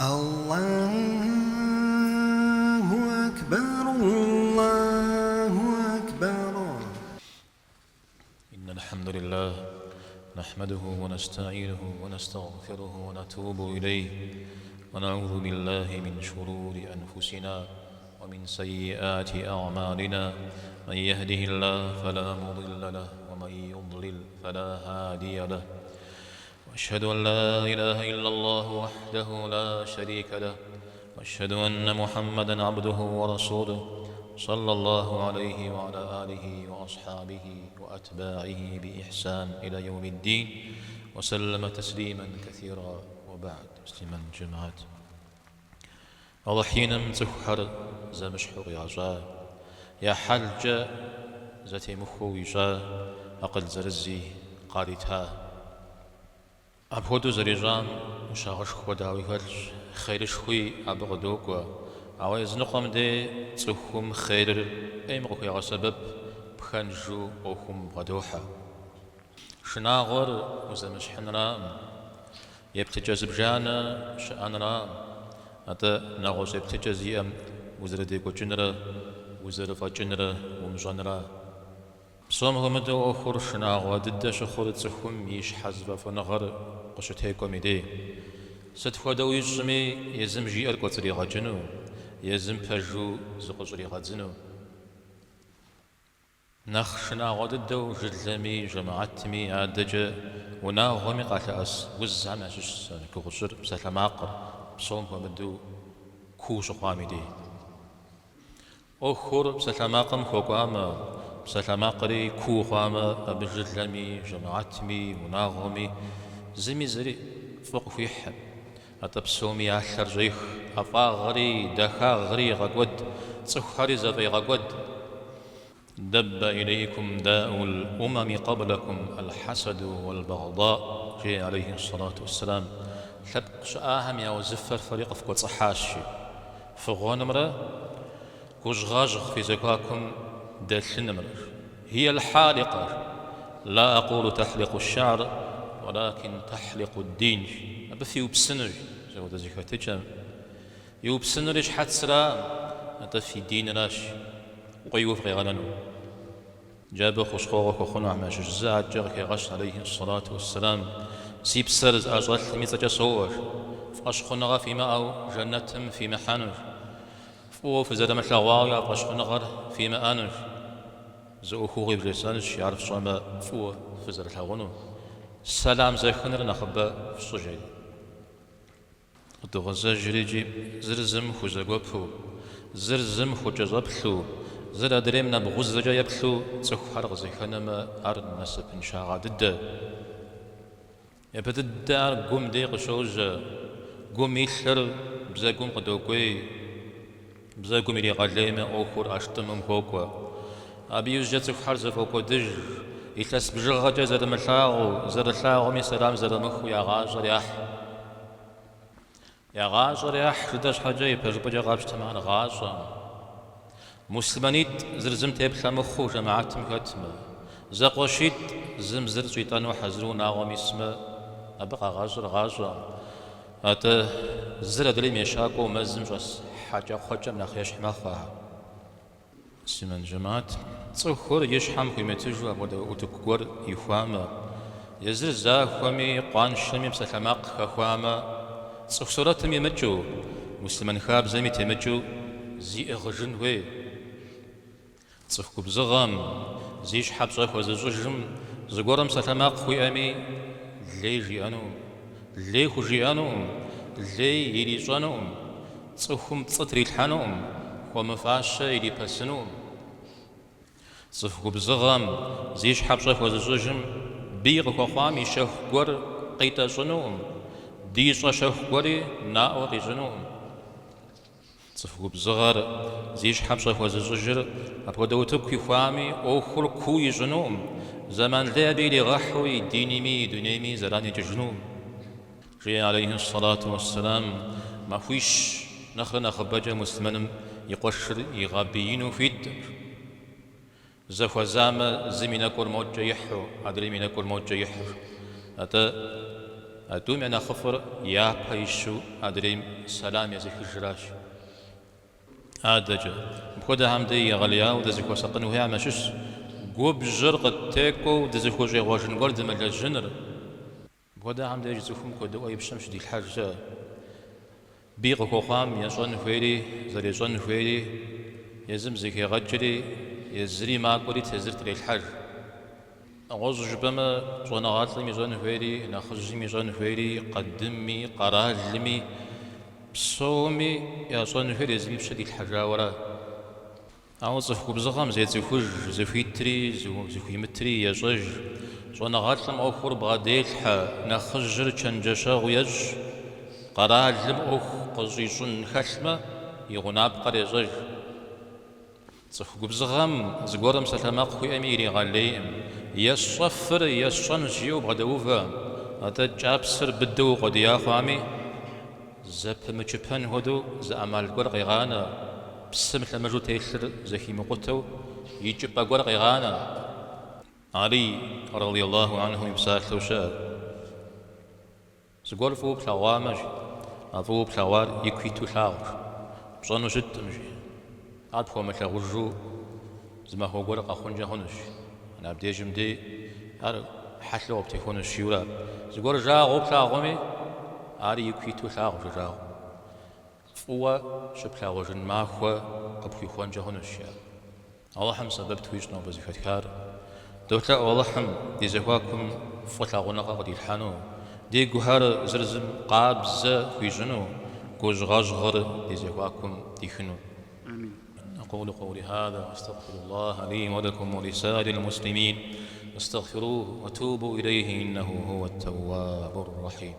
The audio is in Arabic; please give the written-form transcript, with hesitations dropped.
الله أكبر الله أكبر. إن الحمد لله نحمده ونستعينه ونستغفره ونتوب إليه ونعوذ بالله من شرور أنفسنا ومن سيئات أعمالنا. من يهده الله فلا مضل له ومن يضلل فلا هادي له. وأشهد أن لا إله إلا الله وحده لا شريك له وأشهد أن محمدًا عبده ورسوله صلى الله عليه وعلى آله وأصحابه وأتباعه بإحسان إلى يوم الدين وسلم تسليمًا كثيرا. وبعد مسلما جماعات أضحينا متخر زمشحر يعجا يا حلج زتي مخو يجا أقل زرزي قارتها أبهدو زريجان مشاغش خوداوي هرج خير شوي أبغدوكوا عوايز نقم دي تسخم خير أيمغو يا سبب بخنجو أوخم غدوحة شناغر وزمش حنرام يبتجز بجانا شأن رام أتا نغوز يبتجز يأم وزردي جنرا وزرفا جنرا ومجنرا بصوم غمدو أخر شناغ ودد شخور تسخم يش حزب فنغر قشتهيكو ميدي ستفودو يجمي يزم جيئر قطري غجنو يزم فجو زقجري غزنو نخشنا غددو جلمي جماعتمي عادج وناغمي قاتأس وزعم عشش كغشر بسلماقر بصوم غمدو كوش قامدي أخر بسلماقم خوقاما بسلماقري كو قاما بجلمي جماعتمي وناغمي زمي زري فوق فيح أتبسومي عشر جيخ أفاغري دخاغري غقود تسخري زفي غقود دب إليكم داء الأمم قبلكم الحسد والبغضاء جاء عليه الصلاة والسلام لبق شآهم يا وزفر فريق فكو صحاشي فغونمرة كوشغاجغ في زكاكم دالشنمر هي الحالقة لا أقول تحلق الشعر ولكن تحلق الدين أبث يوبسنر زود زكاتجم يوبسنرش حتسرا أتفي دين راش وقيوف غيغننو جاب خشخوغ وخنع ما جزاء جرك غش عليه الصلاة والسلام سيب سرز أجرت ميزة صور فأشخنغ فيما أو جنتهم في محانر فوف زاد مثل غوايا فأشخنغ فيما أنر زوخوغي بلسانش يعرف شوما فو فزر الهغنو السلام زي خنر نخبا في الصجي دغزا جريجي زرزم خزاقوبو زرزم خجزبلو زر أدريمنا بغزجا يبلو تسخر زي خنما أرد نسب إنشاء ضد يبدد قوم ديق شوجا قوم يشر بزا قوم قدوكوي بزا قوم يلي غاليما أوخر أشتم مكوكوا أبي يوجد تسخر زفوكو دج يتلس بجغجا زر ملاغو زر اللاغو مي سلام زر مخو يا غاجر يا غاجر يا حداش حاجة يبجبجا غابش تمان غاجر مسلمانيت زرزم تبخل مخو جماعت مكتمة زقوشيت زمزر شيطان وحزرون آغم اسمه أبقى غاجر أتا زر دليم يشاكو مزم جس حاجة خوجة من أخيش حماخوها سيمن جماعت تصخور يشحم خيمتجو أبدا وتكور يخواما يزر زاخوامي قوان شمي بسلماق خواما تصخصورات يمجو مسلمان خاب زمي تمجو زي أغجن وي تصفكو بزغم زيش حب صيف وزجم زقورم سلماق خوي أمي لي جيانو لي خجيانو لي يليجانو تصفكم تصتري الحانو ومفاشا يلي بسنو تصفكو بزغم زيش حب صيف وزجم بيغ وخوامي شخ قور قيتا جنو ديشا شخ قوري ناو قيجنو صفقو بزغر زيش حبشة وزجر أبغدو تبكي فامي أخر كوي جنوم زمان لابي لغحوي دينيمي دنيمي زراني جنوم جاء عليه الصلاة والسلام ما فيش نخرنا خبجة مسلمان يقشر يغابيين في الدر زفو زام زمينا كل موجة يحو أدري منا كل موجة يحو أتا أتوم أنا خفر يا بايشو أدريم سلام يزيك الجراش آدجا بخدا همدي يغليا ودزك وسقن وهي مشش قوب جرق تيكو دزك وجي غوشن قرد مجا الجنر بخدا همدي يجزكم كدو أي بشمش دي الحاجة بيغ خوخام يشون فيري زري شون فيري يزم زكي غجري يزري ماكوري تزرت لي الحاج أغوز جبما شون غاطلي ميزون فيري ناخذ ميزون فيري قدمي قراجلمي بصومي يا شون فيري زمي بشدي الحاجة ورا أغوز فكو بزغام زي زفوج زفيتري زفوي متري يا جوج شون غاطلم أوخور بغاديل حا ناخذ جر تشنجشا ويج قراجلم أوخ قزيشون خشمة يغناب قريجج صفو بزغام زغورم سلامق خوي أميري غاليم يصفر يصن جيو بغدوفا هذا جابسر بدو قد يا خامي زب مجبن هدو زعمال قرق غانا بسم لمجو تيسر زكي مقتو يجب قرق غانا علي رضي الله عنه يمساك توشاد زغور فو بلاوامج أفو بلاوار يكويتو لاغر بصنو جد مجي عاد فو مثل غجو زما هو قرق أخونجا هونش أنا بدي جمدي هذا حشلو بتكون الشيورا زغور جا غوبلا غومي عاري يكويتو لاغر جاو فوا شبلا غجن ما خوا قبل يخونجا هونش الله حم سبب تويشنا بزيفت كار دوتا الله حم دي زواكم فوتلا غنقا قد يلحانو دي جوهر زرزم قابز في جنو جوج غجغر دي زواكم ديخنو آمين. أقول قولي هذا واستغفر الله لي ولكم ولسائر المسلمين استغفروه وتوبوا إليه إنه هو التواب الرحيم